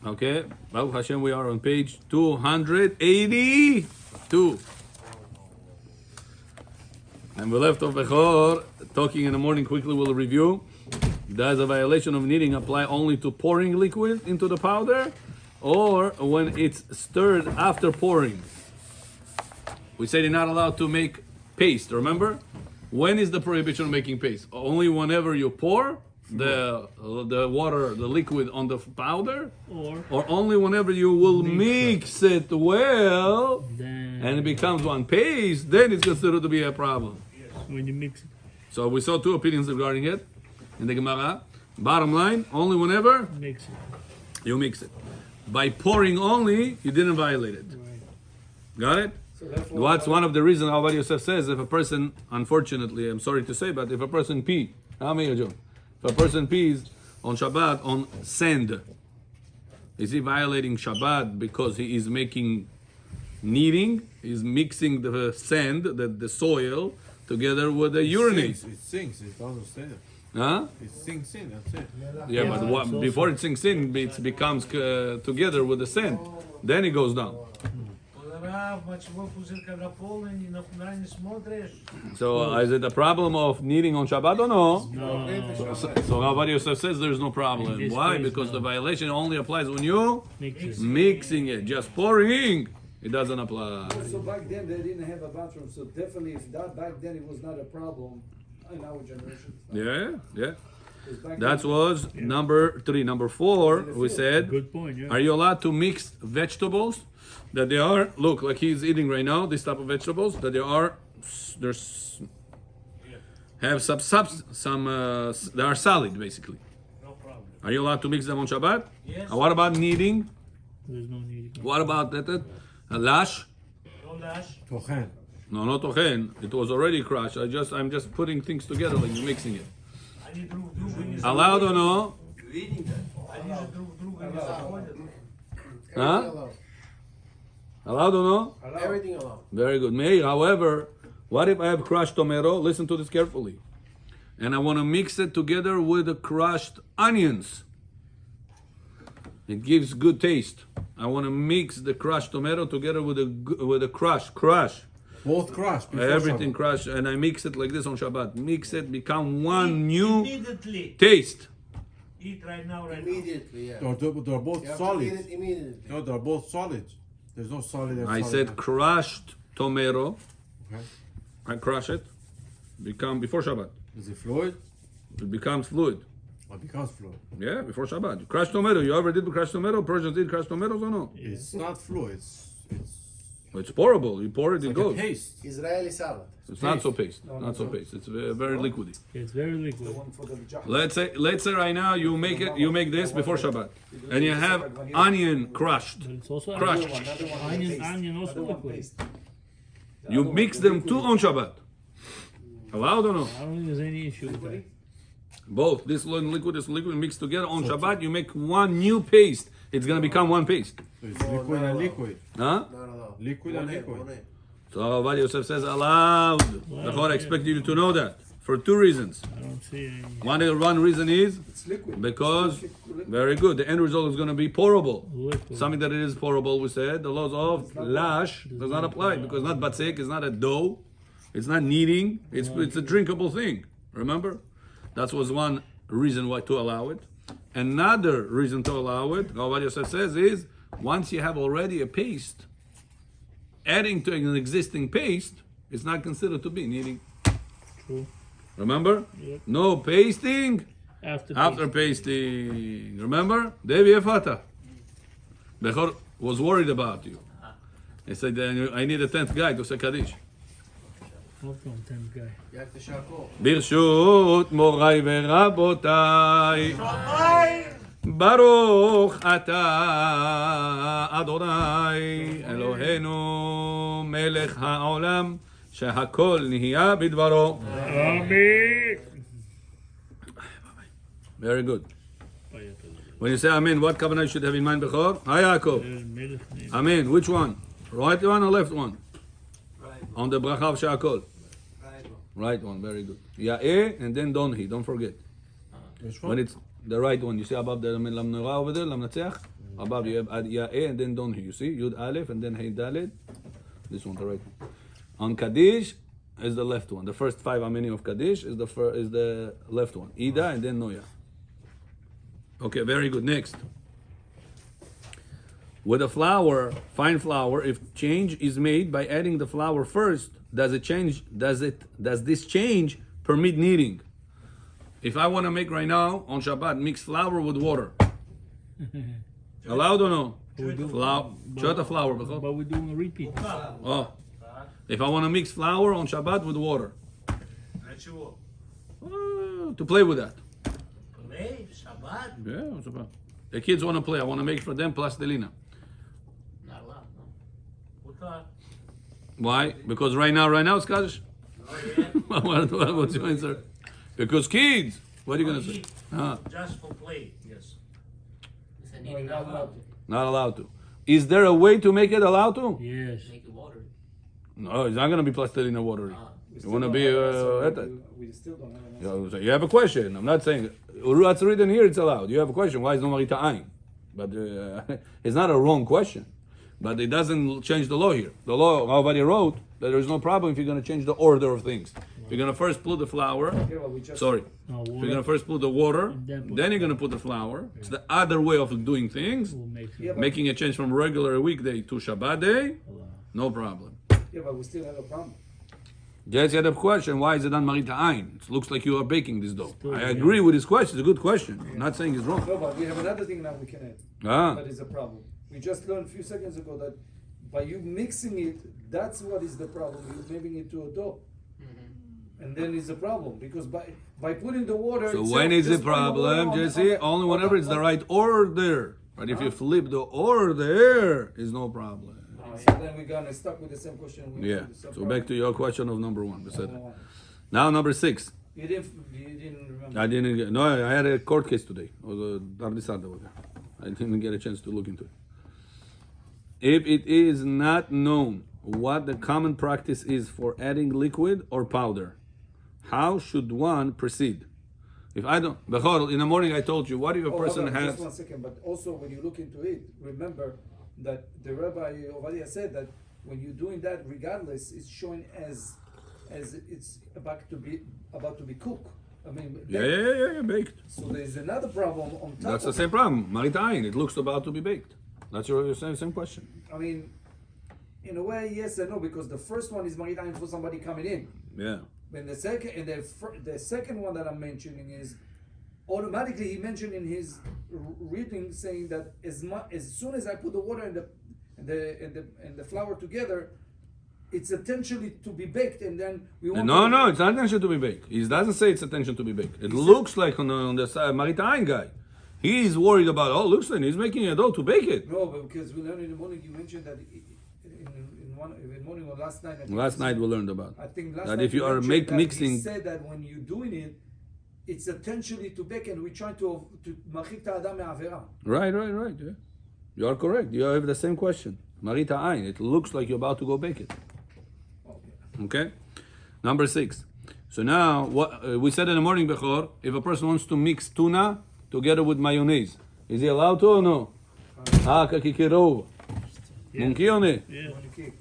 Okay, Baruch Hashem, we are on page 282. And we left off Bechor, talking in the morning. Quickly we'll review. Does a violation of kneading apply only to pouring liquid into the powder, or when it's stirred after pouring? We said you're not allowed to make paste, remember? When is the prohibition of making paste? Only whenever you pour the water, the liquid on the powder, or only whenever you will mix it well, and it becomes one paste, then it's considered to be a problem. Yes, when you mix it. So we saw two opinions regarding it in the Gemara. Bottom line, only whenever Mix it. you mix it. By pouring only, you didn't violate it. Right. Got it? What's one of the reasons Avad Yosef says, if a person, unfortunately, I'm sorry to say, but if a person pees, if a person pees on Shabbat on sand, is he violating Shabbat because he is making kneading? He's mixing the sand, the soil, together with the urinate. It sinks, it doesn't stay there. Huh? It sinks in, that's it. Yeah, but before it sinks in, it becomes together with the sand. Then it goes down. So is it a problem of kneading on Shabbat or no? No. So Rav Yosef says there's no problem. In this Why? case, Because no. the violation only applies when you Mix it. mixing it. Just pouring, it doesn't apply. So back then they didn't have a bathroom, so definitely if that back then it was not a problem in our generation. Yeah. 'Cause back That then- was number 3. Number 4, we said, Good point, yeah. are you allowed to mix vegetables that they are, look, like he's eating right now, this type of vegetables, that they are, there's, have some they are solid basically. No problem. Are you allowed to mix them on Shabbat? Yes. And what about kneading? There's no need. What about that? Lash? No lash. Tochen. No, not tochen. It was already crushed. I'm just putting things together, like mixing it. I need drug. Allowed or no? I need a drug. Huh? Allowed or no? Everything allowed. Very good. Meir, however, what if I have crushed tomato? Listen to this carefully. And I want to mix it together with the crushed onions. It gives good taste. I want to mix the crushed tomato together with the crush. Both crushed. before Everything Shabbat. crushed, and I mix it like this on Shabbat. Mix it, become one new Immediately. taste. Eat right now. Immediately, yeah. They're both You have to eat solid. it immediately. No, they're both solid. There's no solid and I solid. said crushed tomato. Okay. I crush it. Become before Shabbat. Is it fluid? It becomes fluid. Or it becomes fluid? Yeah, before Shabbat. Crushed tomato. You ever did crushed tomato? Persians eat crushed tomatoes or no? It's not fluid. It's pourable. You pour it, it like goes. a paste. Israeli salad. It's not so paste. Not so paste. It's very liquidy. It's very liquid. One for the vagina. Let's say right now you make this before Shabbat, and you have onion crushed. But it's also Crushed. onion also liquid. You mix them too on Shabbat. Allowed or no? I don't think there's any issue with that. Both this liquid mixed together on Shabbat. You make one new paste. It's gonna become one paste. So it's liquid and liquid. Huh? No. Liquid and liquid. Monet. So Avad Yosef says allowed. The Torah expects you to know that for 2 reasons. I don't see any. One reason is It's liquid. because very good. The end result is going to be pourable. Liquid. Something that it is pourable, we said, the laws of lash does not apply because not batzek, it's not a dough, it's not kneading, it's a drinkable thing. Remember? That was one reason why to allow it. Another reason to allow it, Avad Yosef says, is once you have already a paste, adding to an existing paste is not considered to be kneading. True. Remember? Yep. No pasting After pasting. Remember? Devi Efata. Bechor was worried about you. He said, I need a 10th guy to say Kaddish. Hold on, 10th guy. Yak the charcoal. ברשות מוריי ורבותיי, ברוך אתה אדוני אלוהינו מלך העולם שהכל נהיה בדברו. Amen. Very good. When you say Amen, what covenant you should have in mind, Bechor? Hi, Yaakov. Amen. Which one? Right one or left one? Right. On the bracha of Sha'akol. Right. Right one, very good. Ya'eh and then Donhi, don't forget. Which When one? it's the right one, you see above the Lam Nora over there, Lam Natzeach? Above you have Ya'eh and then down here. You see? Yud Aleph and then Hey Dalet. This one, the right one. On Kaddish is the left one. The first 5 Amenim of Kaddish is the left one. Ida and then Noya. Okay, very good. Next. With a flour, fine flour, if change is made by adding the flour first, does this change permit kneading? If I want to make right now on Shabbat, mix flour with water. Allowed or no? Flour. But we're doing a repeat. Oh. If I want to mix flour on Shabbat with water. To play with that. Play Shabbat? Yeah, what's about? The kids want to play. I want to make for them plastilina. Not allowed, no. Mutar. Why? Because right now it's Kaddish. What's your answer? Because kids. What are you going to say? Just for play, yes. It's a No, kneading you're not not allowed to. Not allowed to. Is there a way to make it allowed to? Yes. make it water. No, it's not going to be plastilina watery. We You still want to don't be have an answer. at that? We still don't have an answer. You have a question. I'm not saying what's written here. It's allowed. You have a question. Why is no marita ayin? But it's not a wrong question. But it doesn't change the law here. The law already wrote that there is no problem if you're going to change the order of things. If you're going to first put the flour. Yeah, well, we just, Sorry. No, If you're going to first put the water, then you're going to put the flour. It's the other way of doing things. We'll make Yeah, it. but, Making a change from regular weekday to Shabbat day, no problem. yeah, but we still have a problem. Just had a question, why is it on Marita Ain? It looks like you are baking this dough. Still, I yeah. agree with his question, it's a good question. I'm not saying it's wrong. No, but we have another thing now we can add. Ah, That is a problem. We just learned a few seconds ago that by you mixing it, that's what is the problem. You're making it to a dough. And then it's a problem because by putting the water. so itself, when is the just putting the water problem, on- Jesse? on- Only on- whenever it's the on- right order. But if you flip the order, is no problem. So then we're gonna stuck with the same question. Yeah, so back to your question of number 1. We said that. one. Now number 6. You didn't remember. I didn't get, no, I had a court case today. It was a Dardisada over there. I didn't get a chance to look into it. If it is not known what the common practice is for adding liquid or powder, how should one proceed? If I don't, Bechor, in the morning I told you, what if a person hold on, has... just 1 second, but also when you look into it, remember that the Rabbi Ovadia said that when you're doing that, regardless, it's showing as it's about to be cooked. I mean, Yeah, baked. So there's another problem on top. That's the of same problem. Maritain, it looks about to be baked. That's your same question. I mean, in a way, yes and no, because the first one is maritime for somebody coming in. Yeah. And the second, and the second one that I'm mentioning is automatically he mentioned in his reading saying that as soon as I put the water and the flour together, it's intentionally to be baked, and then we want. No, it's not intention to be baked. He doesn't say it's intention to be baked. It looks like on the Maritain guy. He's worried about, looks like he's making a dough to bake it. No, but because we learned in the morning, you mentioned that in morning or last night. I think Last night we learned about I think last that night if you are mentioned that mixing. He said that when you're doing it, it's intentionally to bake, and we try to marchik adam me'avera. Right, yeah. You are correct. You have the same question. Marita Ain, it looks like you're about to go bake it. Okay? Number 6. So now, what we said in the morning, Bechor, if a person wants to mix tuna together with mayonnaise, is he allowed to or no? Kakikirov. Monkey on it. Yeah. Keep.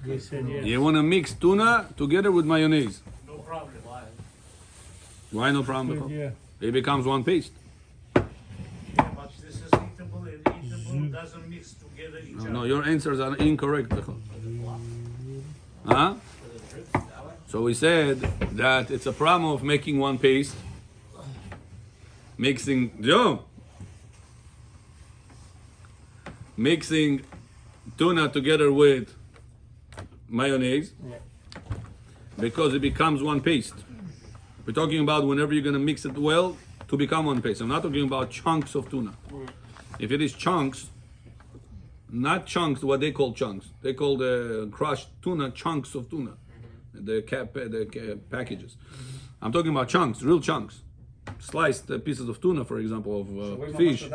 They said yes. You want to mix tuna together with mayonnaise. No problem. Why? Why no problem, Bechor? Yeah. It becomes one paste. Yeah, but this is eatable and eatable doesn't mix together each other. No, your answers are incorrect, Bechor. Huh? So we said that it's a problem of making one paste, mixing tuna together with mayonnaise, because it becomes one paste. We're talking about whenever you're going to mix it well to become one paste. I'm not talking about chunks of tuna. If it is chunks, not chunks, what they call chunks. They call the crushed tuna chunks of tuna, the packages. I'm talking about chunks, real chunks. Sliced pieces of tuna, for example, of fish.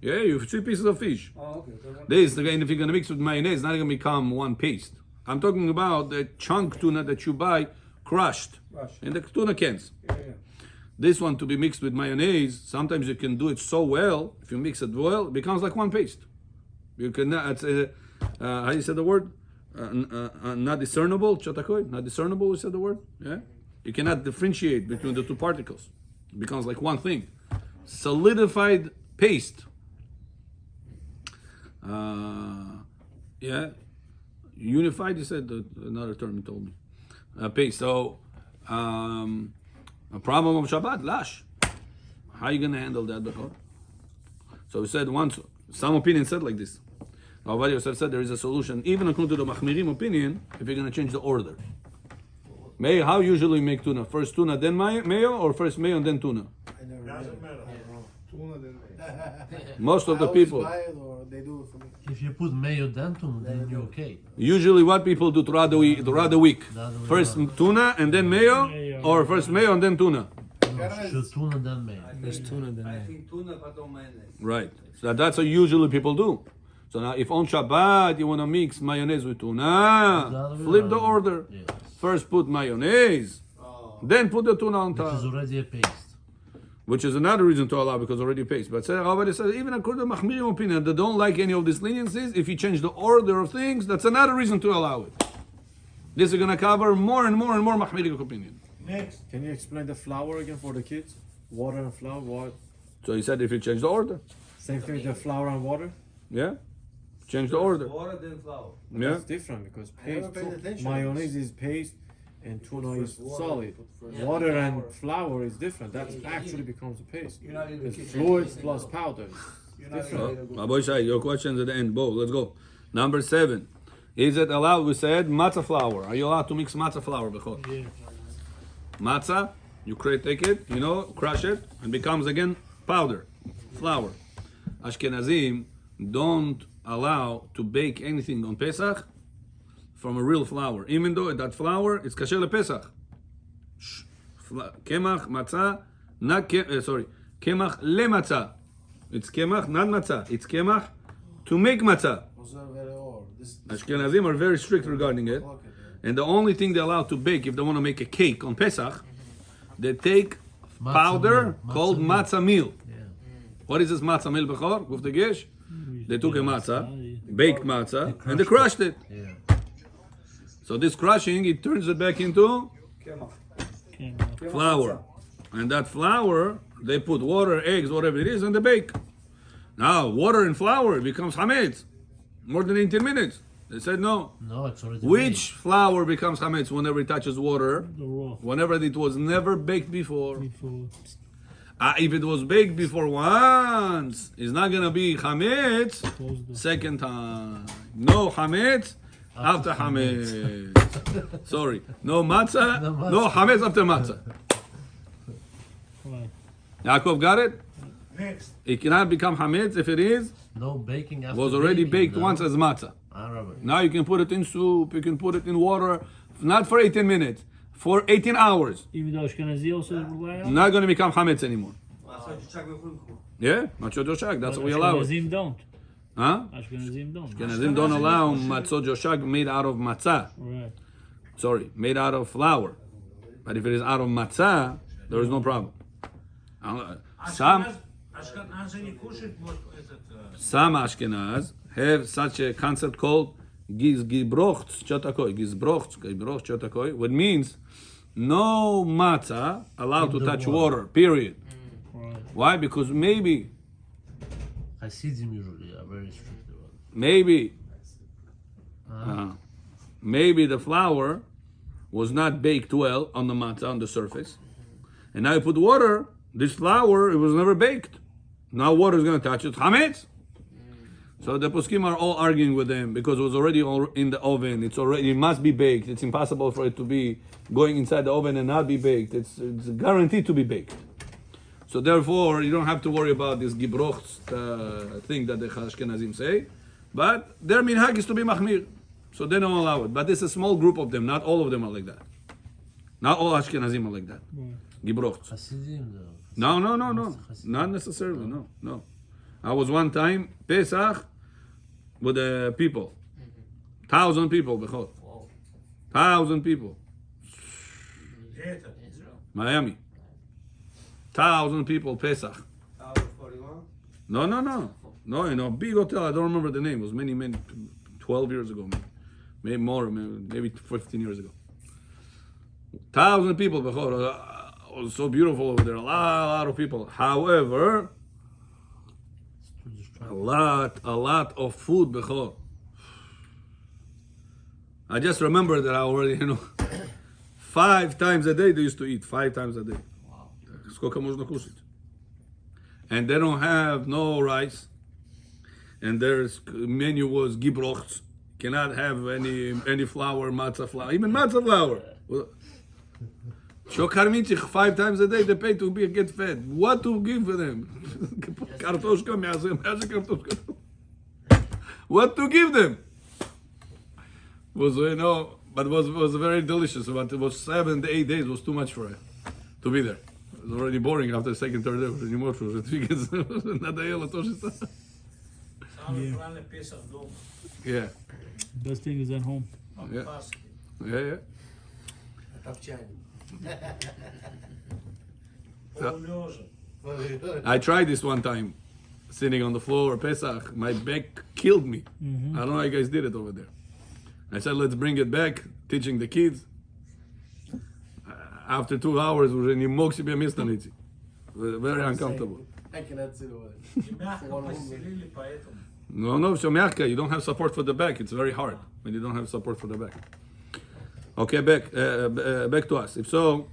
Yeah, you have 3 pieces of fish. Oh, okay. This, again, if you're going to mix with mayonnaise, it's not going to become one paste. I'm talking about the chunk tuna that you buy crushed in the tuna cans. Yeah. this one to be mixed with mayonnaise, sometimes you can do it so well, if you mix it well, it becomes like one paste. You can, how you say the word? Not discernible, chotakoi, not discernible, you said the word? Yeah? You cannot differentiate between the two particles. It becomes like one thing. Solidified paste. Yeah? Unified, you said, another term you told me. Paste. So, a problem of Shabbat, lash. How are you going to handle that? So we said once, some opinion said like this. Rabbi Yosef said there is a solution, even according to the Machmirim opinion, if you're going to change the order. Mayo, how usually make tuna? First tuna, then mayo, or first mayo and then tuna? Doesn't matter. Most of the people. They do it for me. If you put mayo then tuna, then you're okay. Usually what people do throughout the week? First tuna and then mayo, or first mayo and then tuna? No, should tuna then mayo. There's tuna then. I think tuna patom mayonnaise. Right. So that's what usually people do. So now if on Shabbat you want to mix mayonnaise with tuna, flip the order. Yes. First put mayonnaise, then put the tuna on Which is top. already a paste. Which is another reason to allow because already paste. But Rabbi says even according to Machmirim opinion, they don't like any of these leniencies. If you change the order of things, that's another reason to allow it. This is going to cover more and more and more Machmirim opinion. Next. Can you explain the flour again for the kids? Water and flour, what? So he said if you change the order, Same thing with the flour and water? yeah, change the order. Water then flour. Yeah. That's different because never paste, paid attention. mayonnaise is paste and tuna is first water, solid. put first Water and flour. flour is different. That actually becomes a paste. You're not in the It's kitchen. fluids plus powder. You're not different. in the Rabbi Shai, your questions at the end. Bo, let's go. Number 7. Is it allowed? We said matzah flour. Are you allowed to mix matzah flour? Bechor? Yeah. Matzah, you take it, crush it, and becomes again powder, flour. Ashkenazim don't allow to bake anything on Pesach from a real flour, even though that flour is kasher lePesach. Kemach, matzah, not kemach lematzah. It's kemach, not matzah. It's kemach to make matzah. Ashkenazim are very strict regarding it. And the only thing they're allowed to bake if they want to make a cake on Pesach, they take Matzah powder meal. called Matzah matzah meal. Yeah. What is this matzah meal, Bechor? With the gish? They took a matzah, baked matzah, and they crushed it. Yeah. So this crushing, it turns it back into Kemach. flour. And that flour, they put water, eggs, whatever it is, and they bake. Now, water and flour becomes hametz. More than 18 minutes. They said no. No, it's already Which flour becomes chametz whenever it touches water? The raw. Whenever it was never baked before. Before. If it was baked before once, it's not gonna be chametz Close the. second time. No chametz after chametz. Sorry, no matzah, No matzah. no chametz after matzah. Right. Yaakov got it? Next. It cannot become chametz if it is No baking after. was already baking, baked no. once as matzah. Rabbi. Now you can put it in soup, you can put it in water, not for 18 minutes, for 18 hours. Even though Ashkenazi also rely on. Not going to become chametz anymore. Matzah chichak v'chulku. Yeah, matzot yoshak, that's what we allow it. Ashkenazim don't. Huh? Ashkenazim don't. Ashkenazim don't allow matzot yoshak made out of matzah. Right. Made out of flour. But if it is out of matzah, there is no problem. Some Ashkenazi kosher what is it? Some Ashkenaz have such a concept called gizbrocht chotakoi, what means no matzah allowed to the touch water. water, period. Right. Why? Because maybe Hasidim usually are very strict about it. maybe the flour was not baked well on the matzah, on the surface. And now you put water, this flour, it was never baked. Now water is going to touch it. Chametz. So the poskim are all arguing with them because it was already in the oven. It must be baked. It's impossible for it to be going inside the oven and not be baked. It's guaranteed to be baked. So therefore, you don't have to worry about this gibrocht thing that the Ashkenazim say. But their minhag is to be machmir. So they don't allow it. But there's a small group of them. Not all of them are like that. Not all Ashkenazim are like that. Gibrocht. Hasidim though. No. Not necessarily. No. I was one time Pesach with the people, 1,000 people. Bechor. 1,000 people. Miami. 1,000 people, Pesach. Hour 41. No, in a big hotel, I don't remember the name. It was many, 12 years ago, maybe more, maybe 15 years ago. 1,000 people, Bechor. It was so beautiful over there, a lot of people. However, a lot of food, Bechor. I just remember that I already, 5 times a day they used to eat, 5 times a day. Сколько можно кушать? And they don't have no rice. And their menu was gibrochts. Cannot have any flour, matzah flour, even matzah flour. Shokarmichich 5 times a day they pay to get fed. What to give for them? Kartoshka, kartoshka. What to give them? Was but it was very delicious. But it was 7 to 8 days was too much for it to be there. It was already boring after the second, third day. Надоело тоже. Самый главный Песах дома. Yeah. Best thing is at home. Yeah. Пасхи. Yeah. Полулежа. I tried this one time, sitting on the floor, Pesach. My back killed me. I don't know how you guys did it over there. I said, let's bring it back, teaching the kids. After 2 hours, уже не мог себе места найти. Very uncomfortable. I cannot sit over И мягко постелили, поэтому. No, все мягко. You don't have support for the back. It's very hard when you don't have support for the back. Okay, back to us. If so,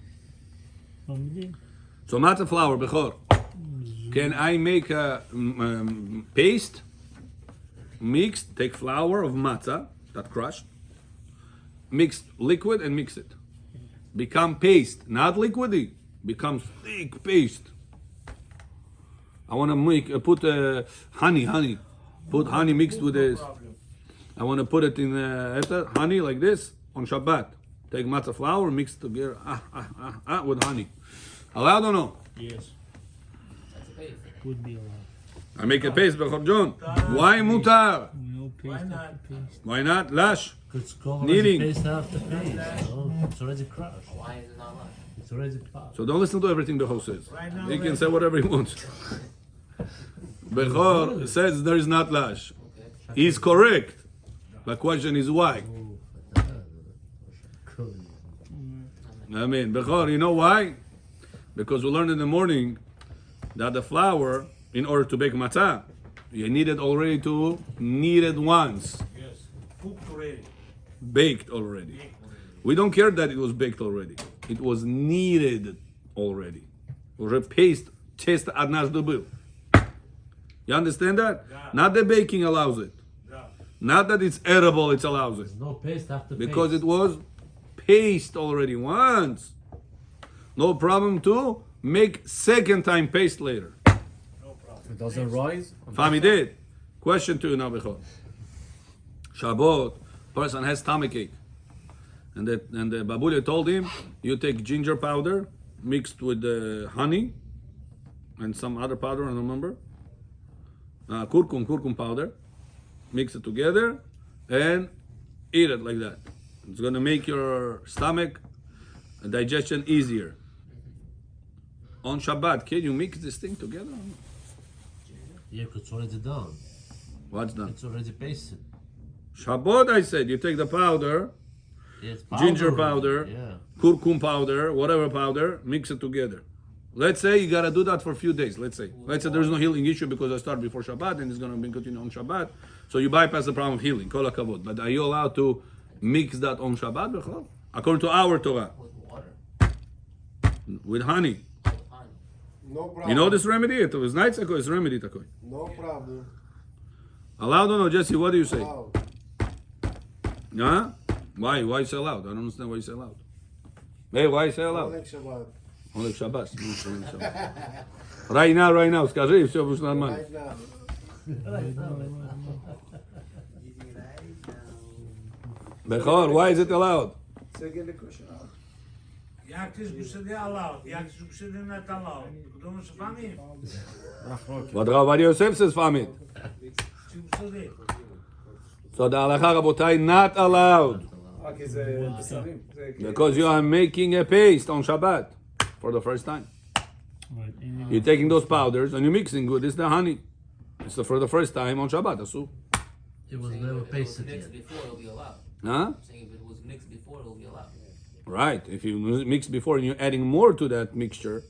matzah flour, Bechor. Can I make a paste? Mixed, take flour of matzah, that crushed, mixed liquid and mix it. Become paste, not liquidy, becomes thick paste. I want to put honey. Put honey mixed with this. I want to put it in honey like this on Shabbat. Take matzah flour, mix together with honey. Allowed or no? Yes. Would be allowed. I make a paste, Bechor John. Why mutar? No paste. Why not? Paste. Why not? Lash. It's covered Kneading. paste after paste. Oh, it's already crushed. Why is it not allowed? It's already crushed. So don't listen to everything Bechor says. Right now, He can say whatever he wants. Bechor says there is not lash. He's correct. The question is why. I mean, Bechor, you know why? Because we learned in the morning that the flour, in order to bake matzah, you needed already to knead it once, Yes. Cooked already. baked already. We don't care that it was baked already. It was kneaded already. Уже paste, чисто однажды был. You understand that? Yeah. Not the baking allows it. Да. Not that it's edible, it allows it. There's no paste after Because paste. it was paste already once. No problem to make second time paste later. No problem. It doesn't rise. Fami did. Question to you now, Bechor. Shabbat, person has stomachache. And the Babulia told him, you take ginger powder mixed with honey and some other powder, I don't remember. Kurkum powder. Mix it together and eat it like that. It's going to make your stomach digestion easier. On Shabbat, can you mix this thing together? Yeah, 'cause it's already done. What's done? It's already pasted. Shabbat, I said, you take the powder, Yeah, it's ginger already. powder, Yeah. kurkum powder, whatever powder, mix it together. Let's say you gotta do that for a few days. Let's say there's no healing issue because I start before Shabbat and it's gonna be continued on Shabbat. So you bypass the problem of healing. Kol hakavod. But are you allowed to mix that on Shabbat, Bechor? According to our Torah, With water. with honey. With honey. No problem. You know this remedy? It was nice, it's remedy такой. No problem. Allowed or no, Jesse? What do you say? Wow. Huh? Why? Why you say allowed? I don't understand why you say allowed. Hey, why you say allowed? Like Shabbat. Only Shabbat. Only Shabbat. Right now, скажи, и все будет нормально. Right now. Bechor, why is it allowed? Say again the question out. Jak ty zgusedy allowed? Jak ty zgusedy not allowed? Потому что фами. What Rav Yosef says from it. Zgusedy. So the halacha rabotai not allowed Okay, זה בשרים. because you are making a paste on Shabbat for the first time. Right. And You're taking those powders and you're mixing with this the honey. It's for the first time on Shabbat. Asu. It was Saying never if it was pasted mixed yet. before, it'll be allowed. Huh? Saying if it was mixed before, it'll be allowed. Right. If you mix before and you're adding more to that mixture,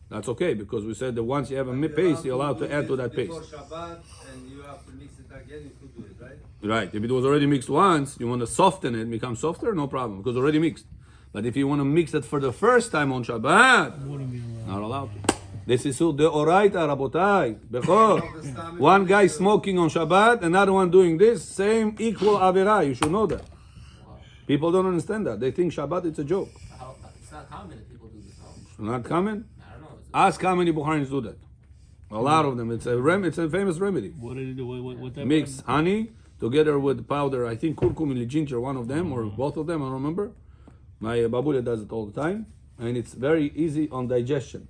that's okay because we said that once you have a paste, you're allowed to add to that paste. Before Shabbat, and you have to mix it again, you could do it, right? Right. If it was already mixed once, you want to soften it, become softer, no problem because already mixed. But if you want to mix it for the first time on Shabbat, wouldn't be allowed. not allowed. This is the oraita, rabotai. Bechor. One guy smoking on Shabbat, another one doing this, same equal avera. You should know that. People don't understand that. They think Shabbat it's a joke. It's not common that people do this. No? Not common. I don't know. Ask how many Bukharians do that. A lot of them. It's a famous remedy. What did it do? What that Mix honey together with powder. I think kurkum and ginger, one of them or both of them. I don't remember. My babula does it all the time, and it's very easy on digestion.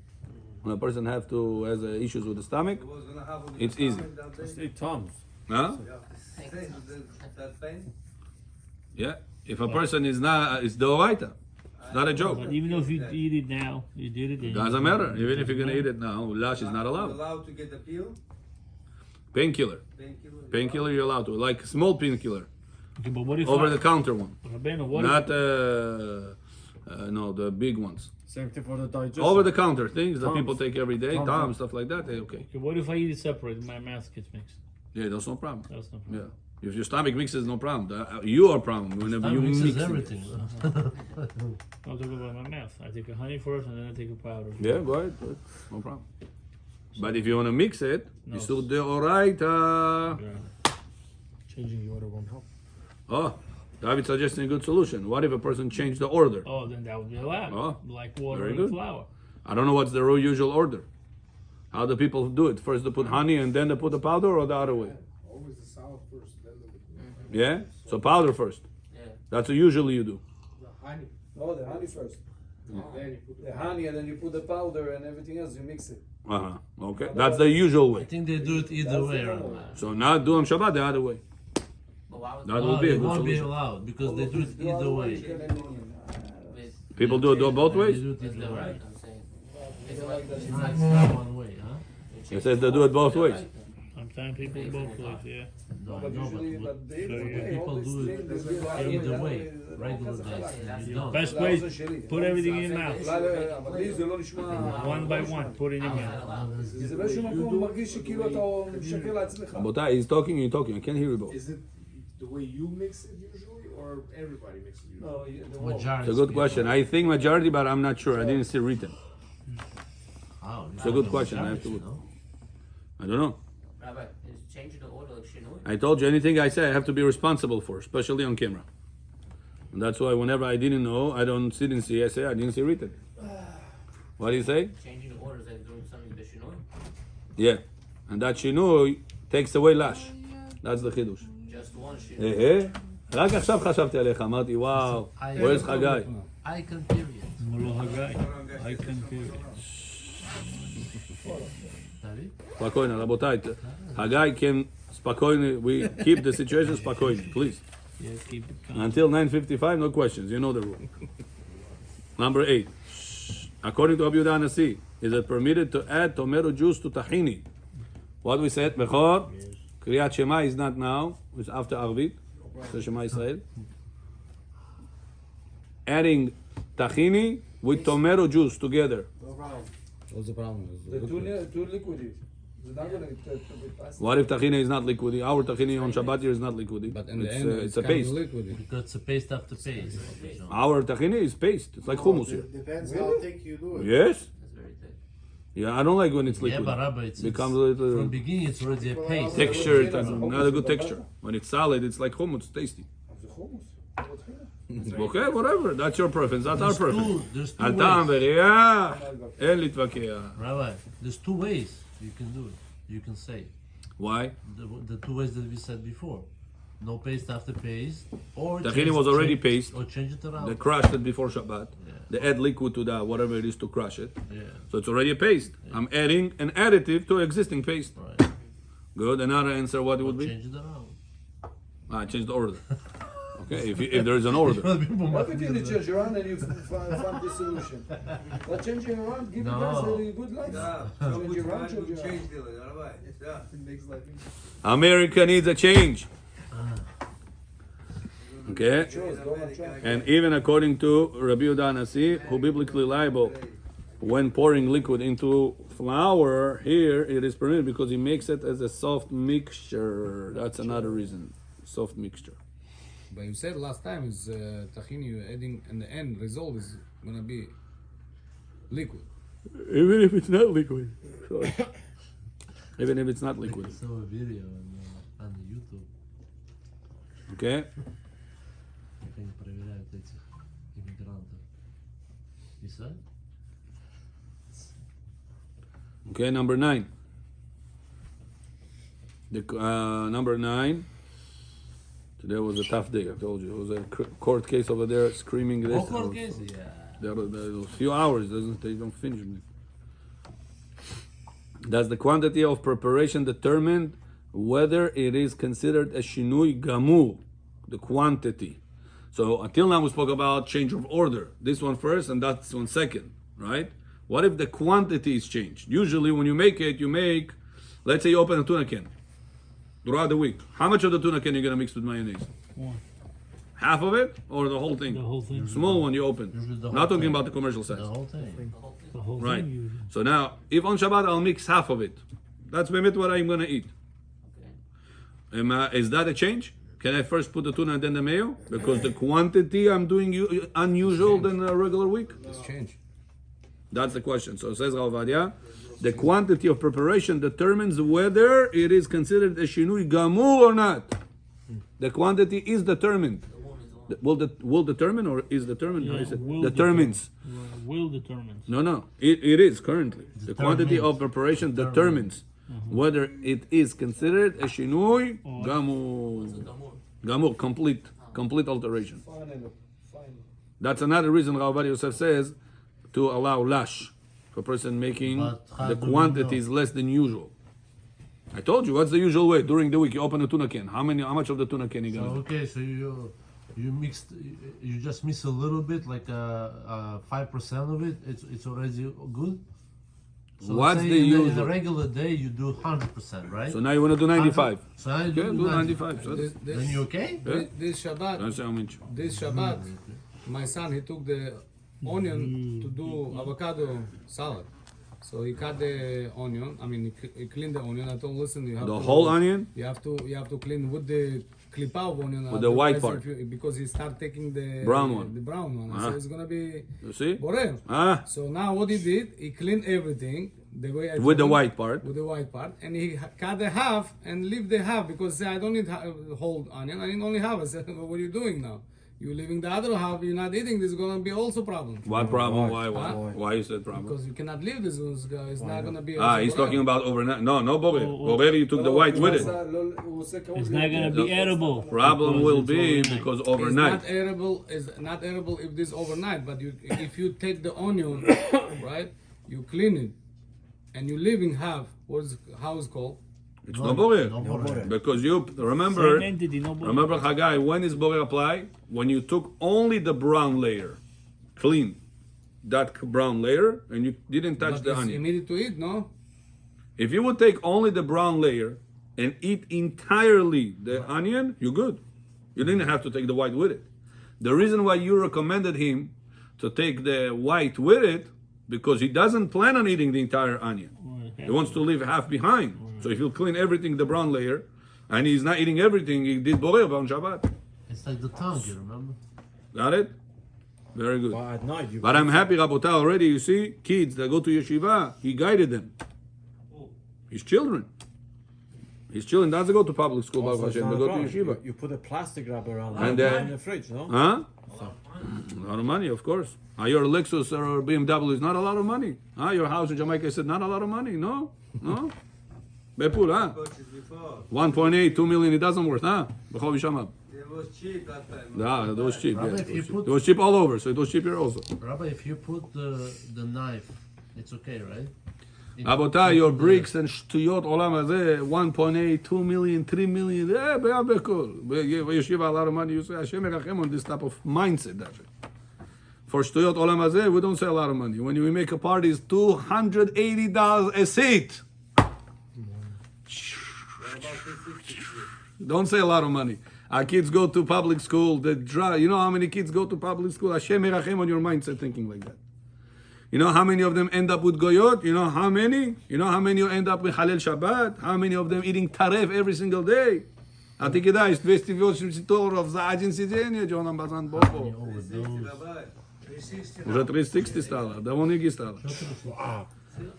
When a person has issues with the stomach, It was gonna have on It's the easy. stomach that day. Just 8 tons. huh? You have to say that pain. Yeah. If a person is not, it's the oraita. It's not a joke. But even if you eat it now, you did it. then Doesn't matter. Even if you're gonna eat it now, lash is not You're allowed. allowed to get the pill, Painkiller. painkiller. Painkiller you're allowed to, like small painkiller, Okay, but what if over the counter one, Rabbeinu, what not if, no the big ones. Same thing for the digestion. Over the counter things that Tums. people take every day, Tums, Tums, stuff like that. Okay. okay, what if I eat it separate? My mouth gets mixed. Yeah, that's no problem. That's not. Yeah. If your stomach mixes, no problem. Your problem whenever you That mix mixes it. everything. I'm talking about my mouth. I take a honey first and then I take a powder. Yeah, go ahead. No problem. But if you want to mix it, No. you still do alright. Yeah. Changing the order won't help. Oh, David suggesting a good solution. What if a person changed the order? Oh, then that would be allowed. Oh, Like water very and good. flour. I don't know what's the usual order. How do people do it? First they put honey and then they put the powder, or the other way? Always the sour first, then the Yeah? So powder first. Yeah. That's what usually you do. honey. No, the honey first. Then you put The honey, and then you put the powder and everything else. You mix it. Uh-huh. Okay. That's the usual I way. think they do it either That's way. the Rabbi. normal way. So not do on Shabbat the other way. But why was That No, would be a they good won't be solution. allowed because they do it The other either way, way. you get an Indian. with, People do it both They ways? do it with either the way. right? I'm saying. It's like It's not one way, huh? It says they do it both ways. Sometimes people both ways, yeah. No, But no, usually, but but they So, yeah, way, people all this do it thing, they do other either that way, all regular kinds of days. halakha. You don't. Best זה way, העוזר שלי. put everything in your mouth. אולי לא- אבל לי זה לא נשמע... One by one, put it in your mouth. זה באיזשהו מקום מרגיש שכאילו אתה משקר לעצמך. But he's talking, you're talking. I can't hear you both. Is it the way you mix it usually, or everybody mixes it usually? No, the wall. Majority It's a good people- question. I think majority, but I'm not sure. I didn't see written. Oh, It's a good question. I have to look. I don't know. Rabbi, is changing the order like shinoi? I told you anything I say I have to be responsible for, especially on camera. And that's why whenever I didn't know, I don't sit and see. I say I didn't see written. What do you say? Changing the orders like doing something with shinoi? Yeah, and that shinui takes away lash. That's the חידוש. Just one shinoi. אה, רק עכשיו חשבתי עליך, אמרתי וואו, where's חגי? I can period. Molo Hagai. I can feel it. David? ספקוינה, רבותיי, חגי can ספקוינה, we keep the situation ספקוינה, please. Yeah, keep it calm. Until 9:55, no questions, you know the rule. Number 8. According to Abu Yehuda Nasi, is it permitted to add tomato juice to tahini? What we said, Bechor, Kriyat Shema is not now, it's after Arvit, so Shema Israel. Adding tahini with tomato juice together. No problem. What's the problem? The too liquidy. It's not gonna be fast. What if tahini is not liquidy? Our tahini on Shabbat here is not liquidy. But in the It's, end, it's a paste. liquid. Because it's a paste after paste. So, Our tahini is paste. It's like hummus here. Depends how thick you do it. Yes? That's very thick. Yeah, I don't like when it's yeah, liquid. but Rabbi, it's Becomes a little from beginning it's already a paste. texture, it has not a good texture. When it's solid, it's like hummus, it's tasty. זה חומוס. Okay, whatever. That's your preference. That's our preference. There's two על טעם ways. וריח, אין להתווכח. Rabbi, there's two ways you can do it. You can say Why? the two ways that we said before. No paste after paste, or Tahini change- was already change- paste. or change it around. They crushed it before Shabbat. They add liquid to that, whatever it is to crush it. Yeah, So it's already a paste. I'm adding an additive to existing paste. right. Good. Another answer, what it Or would be? change it around. I changed the order. Okay, if there is an order. Everything you change around and you find the solution. But changing around, give you guys a good life. Да, Change around, change around. change делать, давай. Да. America needs a change. Okay? Choose, go on, try. And even according to Rabbi Yehuda Nasi, who biblically liable, when pouring liquid into flour, here it is permitted because he makes it as a soft mixture. That's another reason. Soft mixture. But you said last time is tahini you're adding in the end result is gonna be liquid. Even if it's not liquid. Sorry. Even if it's not liquid. I saw a video on YouTube. Okay? Как они проверяют этих иммигрантов. You said? Okay, number 9. Number 9. Today was a tough day, I told you. It was a court case over there screaming this. Oh, court case? Yeah. There was a few hours, they don't finish it. Does the quantity of preparation determine whether it is considered a shinui gamur? The quantity. So until now we spoke about change of order. This one first and that one second, right? What if the quantity is changed? Usually when you make it, you make, let's say you open a tuna can throughout the week. How much of the tuna can you gonna mix with mayonnaise? One. Half of it or the whole thing? The whole thing. Small one you open. Usually the whole Not talking thing. about the commercial size. The whole thing. The whole Right. thing usually. So now, if on Shabbat I'll mix half of it, that's maybe what I'm gonna eat. Is that a change? Can I first put the tuna and then the mayo? Because the quantity I'm doing unusual than a regular week? It's change. That's the question. So says Rav Ovadia, the quantity of preparation determines whether it is considered a shinui gamur or not. The quantity is determined. Will determine or is determined? How is it? will Determines. Will determines. No. It is currently. The quantity of Determines. preparation determines whether it is considered a shinui gamur. Gamur, complete alteration. Finally. That's another reason Rav Ovadia Yosef says to allow lash for a person making But how the do we quantity know? is less than usual. I told you what's the usual way during the week. You open a tuna can. How much of the tuna can you So, gonna do? okay, so you mixed, you just mix a little bit, like 5% of it. It's already good. So What's say the in usual? in a regular day you do 100%, right? So now you want to do 95. So now you Okay, do 95. So This, that's, Then you okay? this Shabbat, that's how much. this Shabbat, my son he took the onion to do avocado salad. So he cut the onion. I mean, he cleaned the onion. I told him, listen, you have The to, whole onion? You have to clean with the clip of onion. With the white otherwise part. because he start taking the Brown one. The brown one. Uh-huh. So it's gonna be You see? borer. Ah, So now what he did, he cleaned everything the way I with the told him, white part. with the white part, and he cut the half and leave the half because I don't need whole onion. I need only half. I said, well, what are you doing now? You're leaving the other half. You're not eating. This is gonna be also problem. What problem? Why? Huh? Why is that problem? Because you cannot leave this one. It's not gonna be. Ah, he's talking about overnight. No, borer. Oh. Borer, you took the white with it. It's not gonna be edible. Problem because will it's be overnight. because It's overnight. not edible. It's not edible if this overnight. But if you take the onion, right? You clean it, and you leave in half. How it's called? It's no borer. No borer. Because you remember. Same entity, no borer. Remember, Haggai, when is borer apply? When you took only the brown layer, clean that brown layer, and you didn't touch But the it's onion. immediate to eat, no? If you would take only the brown layer and eat entirely the onion, you're good. You didn't have to take the white with it. The reason why you recommended him to take the white with it, because he doesn't plan on eating the entire onion. He wants to leave half behind. So if you clean everything, the brown layer, and he's not eating everything, he did borer on Shabbat. It's like the tongue, you remember? Got it? Very good. But at night, you But I'm happy, Rabotah, already, you see, kids that go to yeshiva, he guided them. His children. His children doesn't go to public school, also Baruch it's Hashem, not they a go to problem. yeshiva. You put a plastic wrapper around And, it in the fridge, no? Huh? A lot of money, of course. Your Lexus or BMW is not a lot of money. Your house in Jamaica is not a lot of money. No? Bepul, huh? Coaches before. 1.8, 2 million, it doesn't worth, huh? B'chol v'shamab. It was cheap that time. Yeah, it was cheap. Rabbi, Yes, if it you was cheap. put- It was cheap all over, so it was cheap here also. Rabbi, if you put the knife, it's okay, right? רבותיי, your bricks and שטויות עולם הזה, 1.8, 2 million, 3 million, בהכל. בישיבה, a lot of money, you say, השם ירחם on this type of mindset. For שטויות עולם הזה, we don't say a lot of money. When we make a party, it's $280 a seat. Don't say a lot of money. Our kids go to public school. You know how many kids go to public school? Hashem merachem on your mindset thinking like that. You know how many of them end up with goyot? You know how many? You know how many end up with Halel Shabbat? How many of them eating taref every single day? Ati keda ist 280 of the agency senior Jonan Bazan Bobo. Уже 360 стало. Да вон иги стало.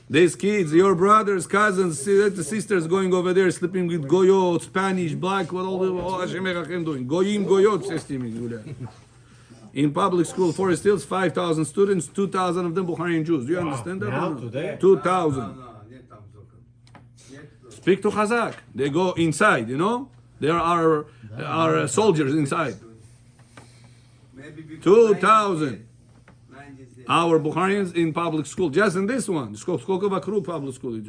These kids, your brothers, cousins, sisters going over there sleeping with goyot, Spanish, black, what all the Hashem merachem doing? Goyim goyot system. In public school, Forest Hills, 5,000 students, 2,000 of them Bukharian Jews. Do you understand that? Now, today? 2,000. Speak to Chazak. They go inside, you know? There are soldiers inside. 2,000. Our Bukharians in public school, just in this one. Skолько Bakru public school.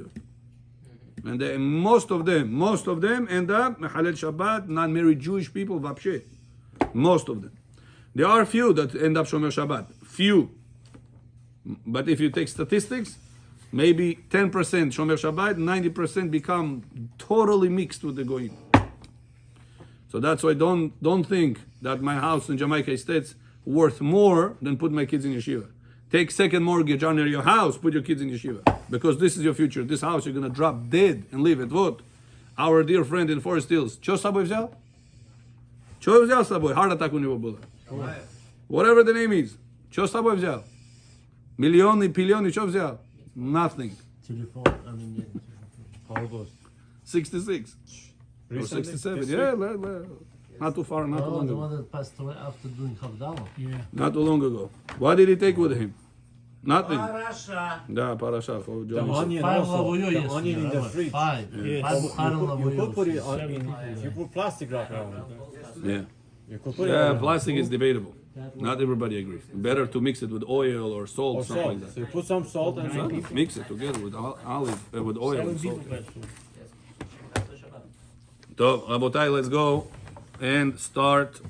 And most of them end up Halel Shabbat, non-married Jewish people, Vapshe. Most of them. There are few that end up Shomer Shabbat. Few. But if you take statistics, maybe 10% Shomer Shabbat, 90% become totally mixed with the Goyim. So that's why don't think that my house in Jamaica Estates worth more than put my kids in yeshiva. Take second mortgage on your house, put your kids in yeshiva. Because this is your future. This house you're going to drop dead and leave it. What? Our dear friend in Forest Hills. Что с собой взял? Что взял с собой? Heart attack у него было. Whatever the name is. Что с собой взял? Миллионы, пиллионы, что взял? Nothing. Telephone, I mean, How goes? 66. Or Recently? 67. This Yeah, week? not too far, not too long the ago. one that passed away after doing Havdalah. Yeah. Not too long ago. What did he take with him? Nothing. Parasha. Да, параша. The onion Five also. lavoyo The yesterday, onion in the Rabbi. fridge. Five. Yes. Five You Bukharin could put it lavoyo. on, you put plastic wrap around it. Yeah. You could put it Yeah, on plastic is debatable. Not everybody agrees. Better to mix it with oil or salt, or something salt. like So you put some salt and that. Mix it together with olive, with oil 7 and people salt. passed through. Yes. After Shabbat. So, Rabotai, let's go and start